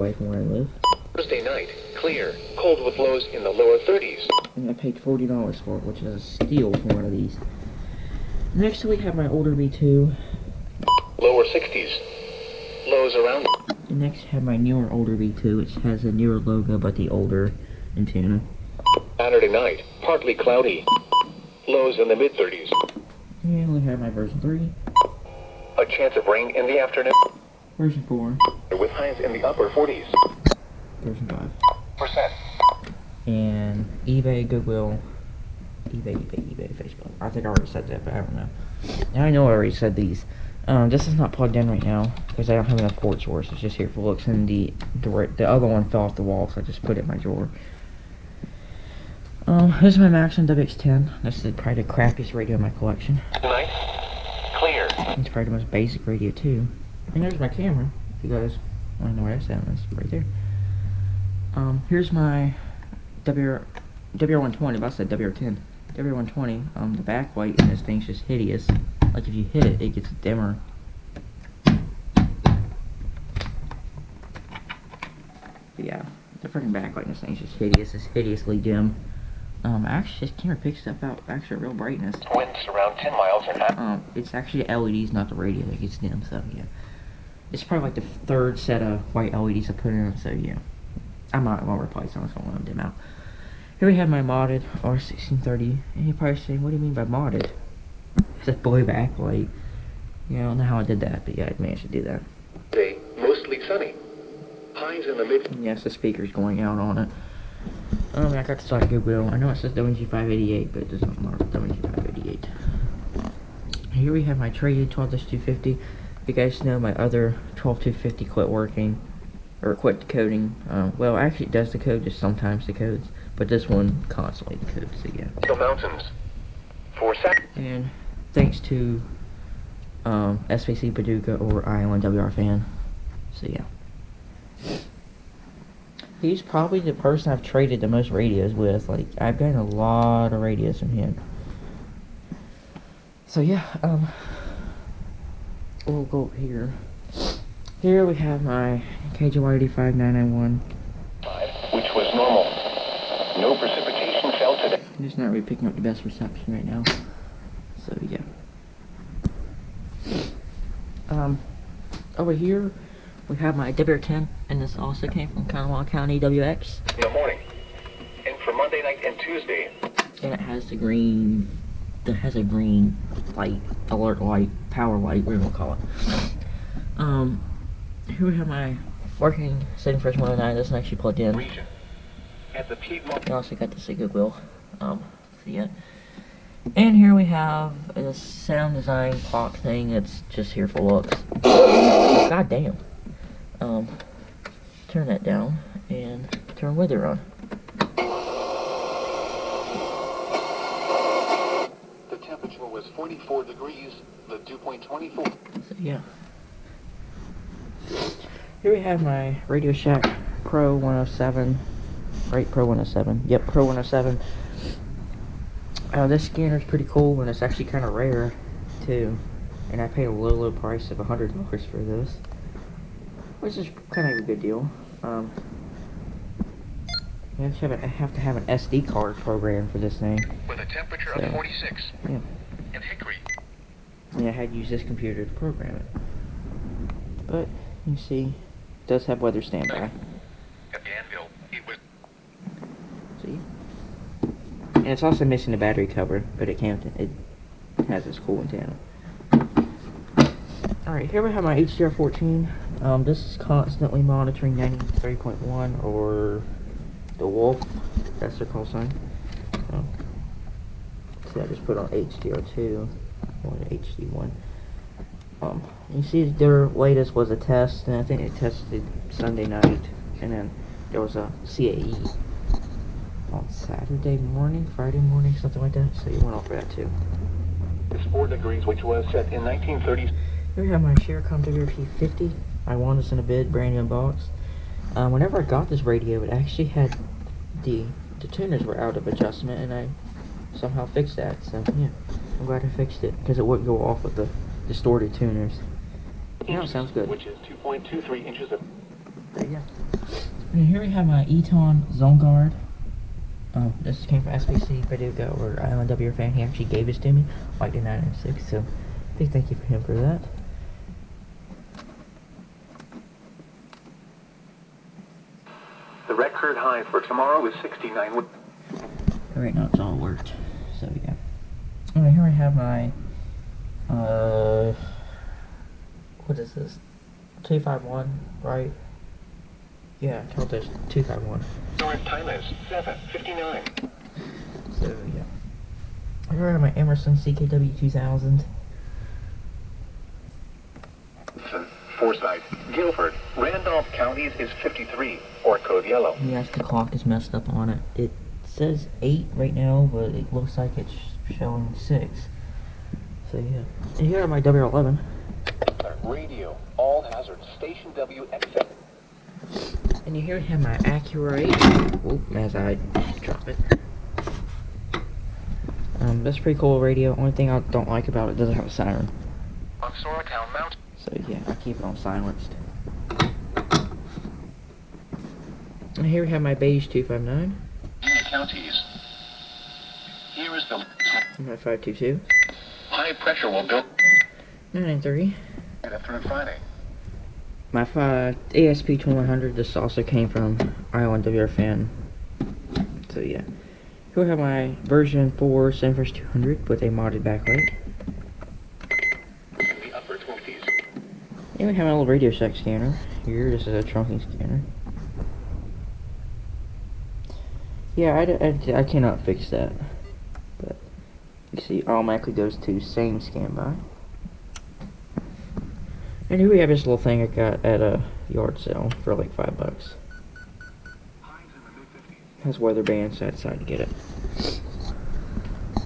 away from where I live. Thursday night, clear, cold with lows in the lower 30s. And I paid $40 for it, which is a steal for one of these. Next we have my older V2. Lower 60s. Lows around. And next I have my newer older V2, which has a newer logo but the older antenna. Saturday night, partly cloudy. Lows in the mid-30s. And we have my version 3. A chance of rain in the afternoon. Version 4. With highs in the upper 40s. Version 5. Percent. And eBay, Goodwill, eBay, Facebook. I think I already said that, but I don't know. Now I know I already said these. This is not plugged in right now because I don't have enough port source. It's just here for looks, and the other one fell off the wall, so I just put it in my drawer. This is my Maxim WX10. This is probably the crappiest radio in my collection. Tonight, clear. It's probably the most basic radio too. And there's my camera. If you guys want to know where that's at, it's right there. Here's my WR120, but I said WR10. WR120, the backlight in this thing's just hideous. Like if you hit it, it gets dimmer. But yeah, the freaking backlight in this thing's just hideous. It's hideously dim. Actually, this camera picks up out actually real brightness. Winds around 10 miles an hour. It's actually LEDs, not the radio that gets dim, so yeah. It's probably like the third set of white LEDs I put in, so yeah. I'm not going to replace them, so I don't want them dim out. Here we have my modded R1630, and you're probably saying, what do you mean by modded? It's a blue backlight. Yeah, I don't know how I did that, but yeah, I managed to do that. Day, mostly sunny. Highs in the mid. Yes, the speaker's going out on it. I got this at Goodwill. I know it says WG588, but it does not mark WG588. Here we have my traded 12-250. If you guys know, my other 12250 quit working, or quit decoding. Well, actually it does decode, just sometimes decodes, but this one constantly decodes, so yeah. The mountains. For and thanks to SVC Paducah or I1WR fan, so yeah. He's probably the person I've traded the most radios with. Like, I've gotten a lot of radios from him. So yeah, we'll go up here. Here we have my KJY85991. Which was normal. No precipitation fell today. I'm just not really picking up the best reception right now. So yeah. Over here we have my WR10, and this also came from Kanawha County WX. In the morning. And for Monday night and Tuesday. And it has the green, a green light, alert light, power light, whatever you call it. Here we have my working setting fresh 109. This is actually plugged in. Region. At the Piedmont. I also got this at Goodwill. So yeah. And here we have a sound design clock thing that's just here for looks. God damn. Turn that down and turn weather on. The temperature was 44 degrees, the dew point 24. So yeah. Here we have my Radio Shack Pro 107. Right, Pro 107. Yep, Pro 107. This scanner is pretty cool, and it's actually kind of rare, too. And I paid a low price of $100 for this, which is kind of a good deal. You have to have an SD card program for this thing. With a temperature of 46. Yeah. In Hickory. Yeah, I had to use this computer to program it. But you see, it does have weather standby. At Danville, it was. See? And it's also missing the battery cover, but it has this cool antenna. Alright, here we have my HDR14. This is constantly monitoring 93.1 or the Wolf. That's their call sign. See, I just put on HDR2 or HD1. You see, their latest was a test, and I think they tested Sunday night, and then there was a CAE on Saturday morning, Friday morning, something like that, so you went off for that too. It's 4 degrees, which was set in 1930s. Here we have my Shericom WRT50. I won this in a bid, brand new box. Whenever I got this radio, it actually had the tuners were out of adjustment, and I somehow fixed that, so yeah, I'm glad I fixed it, because it wouldn't go off with the distorted tuners. Now it sounds good. Which is 2.23 inches of... There you go. And here we have my Eton Zone Guard. This came from SBC Paducah, or Island W fan. He actually gave this to me, like in 906. So, big thank you for him for that. The record high for tomorrow is 69. Right now, it's all worked. So yeah. And here I have my what is this? 251, right? Yeah, I told this 251. Current time is 7:59. So yeah. Here I have my Emerson CKW 2000. Forsyth, Guilford, Randolph counties is 53, or code yellow. Yes, the clock is messed up on it. It says 8 right now, but it looks like it's showing 6. So yeah. And here are my WR11. Radio, all hazards, station WXX. And here we have my Accurate. Whoop, as I drop it. That's pretty cool radio. Only thing I don't like about it doesn't have a siren. On Soratown Mountain. So yeah, I keep it on silenced. And here we have my Beige 259. Counties. Here is the My 522. high pressure will build 993. through Friday. My ASP 2100. This also came from Island WR fan. So yeah. Here we have my version 4 Sunfresh 200 with a modded backlight. The upper 20s. And we have my little Radio Shack scanner. Here, this is a trunking scanner. Yeah, I cannot fix that. But you see, it automatically goes to same scan by. And here we have this little thing I got at a yard sale for like $5. Has weather bands, so I decided to get it.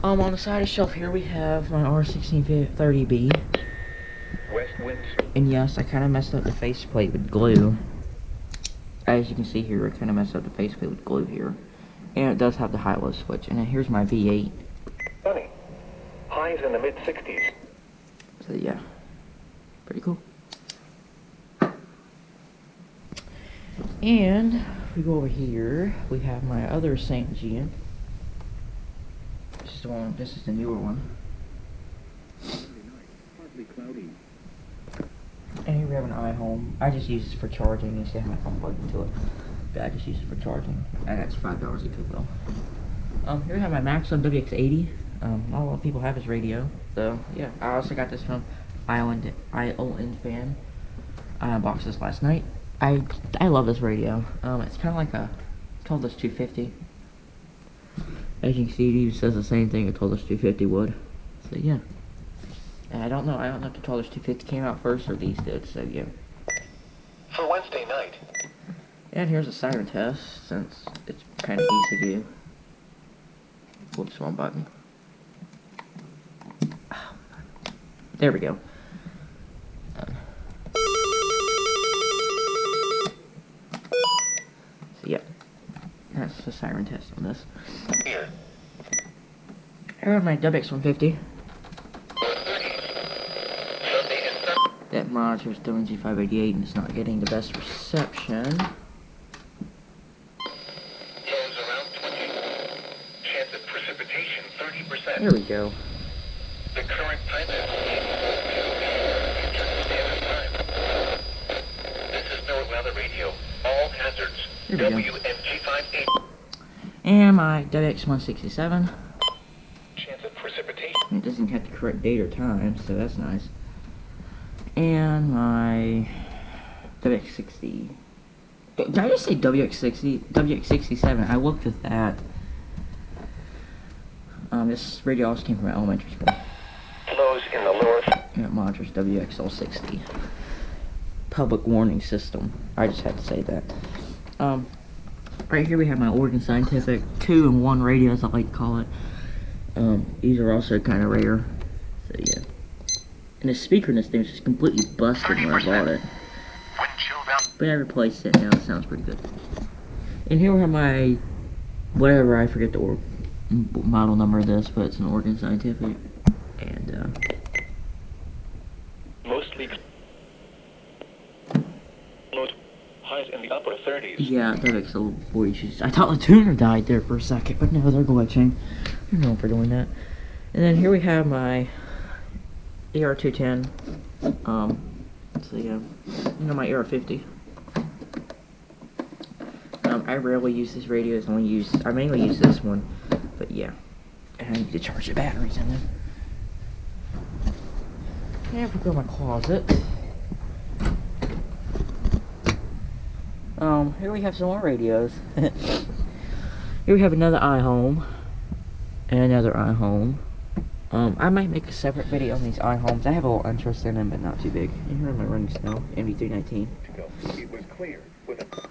On the side of the shelf here we have my R1630B. West winds. And yes, I kind of messed up the faceplate with glue. As you can see here, I kind of messed up the faceplate with glue here. And it does have the high-low switch. And then here's my V8. Sunny. Highs in the mid-60s. So yeah, pretty cool. And if we go over here, we have my other St. Gian. This is the one. This is the newer one. Partly cloudy. And here we have an iHome. I just use this for charging. You see how I'm plugged into it. But I just use it for charging. And that's $5 at Goodwill. Here we have my Maxim WX80. Not a lot of people have this radio. So yeah, I also got this from ION fan. I unboxed this last night. I love this radio. It's kind of like a Tollus 250. As you can see, it even says the same thing a Tollus 250 would. So yeah. And I don't know if the Tollus 250 came out first or these did. So yeah. For Wednesday night. And here's a siren test, since it's kind of easy to do. Whoops, wrong button. There we go. So yeah, that's the siren test on this. Here. Here are my WX150. That monitor's WG588 and it's not getting the best reception. Lows around 20. Chance of precipitation 30%. There we go. The current time is standard time. This is NOAA Weather Radio. All hazards. Here we go. WMG58. And my WX167. Chance of precipitation. It doesn't have the correct date or time, so that's nice. And my WX60. Did I just say WX60? WX67. I looked at that. This radio also came from elementary school. Lows in the lower. And it monitors WXL60. Public warning system. I just had to say that. Right here we have my Oregon Scientific 2-in-1 radios, I like to call it. These are also kind of rare. So yeah. And the speaker in this thing is just completely busted when I bought it. But I replaced it now, it sounds pretty good. And here we have my, whatever, I forget the model number of this, but it's an Oregon Scientific. And, Mostly lows. Highs in the upper 30s. delays. Yeah, that makes a little voice. I thought the tuner died there for a second, but no, they're glitching. I don't know for doing that. And then here we have my ER210. So yeah, you know my ER50. I rarely use this radio. I mainly use this one, but yeah. And I need to charge the batteries in there. And if we go in my closet. Here we have some more radios. Here we have another iHome. And another iHome. I might make a separate video on these iHomes. I have a little interest in them, but not too big. And here are my running snow, MV319. It was cleared with a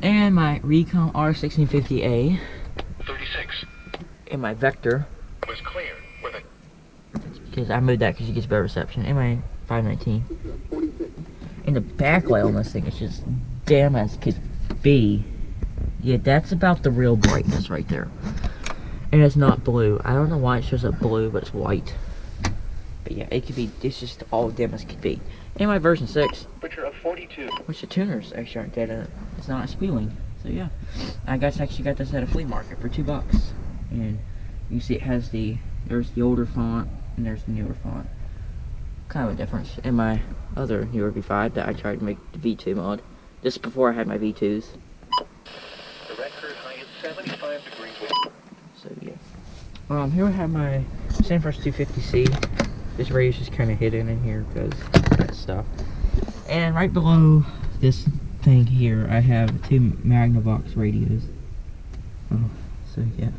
And my Recon R1650A. 36. And my Vector. Was cleared with a Because I moved that because it gets better reception. And my 519. And the backlight on this thing is just damn as could be. Yeah, that's about the real brightness right there. And it's not blue. I don't know why it shows up blue, but it's white. But yeah, it's just all dim as could be. And my version 6. picture of 42. Which the tuners actually aren't dead in it. It's not squealing. So yeah. I actually got this at a flea market for $2. And you see it has there's the older font and there's the newer font. Kind of a difference. And my other newer V5 that I tried to make the V2 mod. This is before I had my V2s. The record high is 75 degrees. So yeah. Here we have my Sanford 250C. This radio's just kind of hidden in here because that stuff. And right below this thing here, I have two Magnavox radios. So yeah.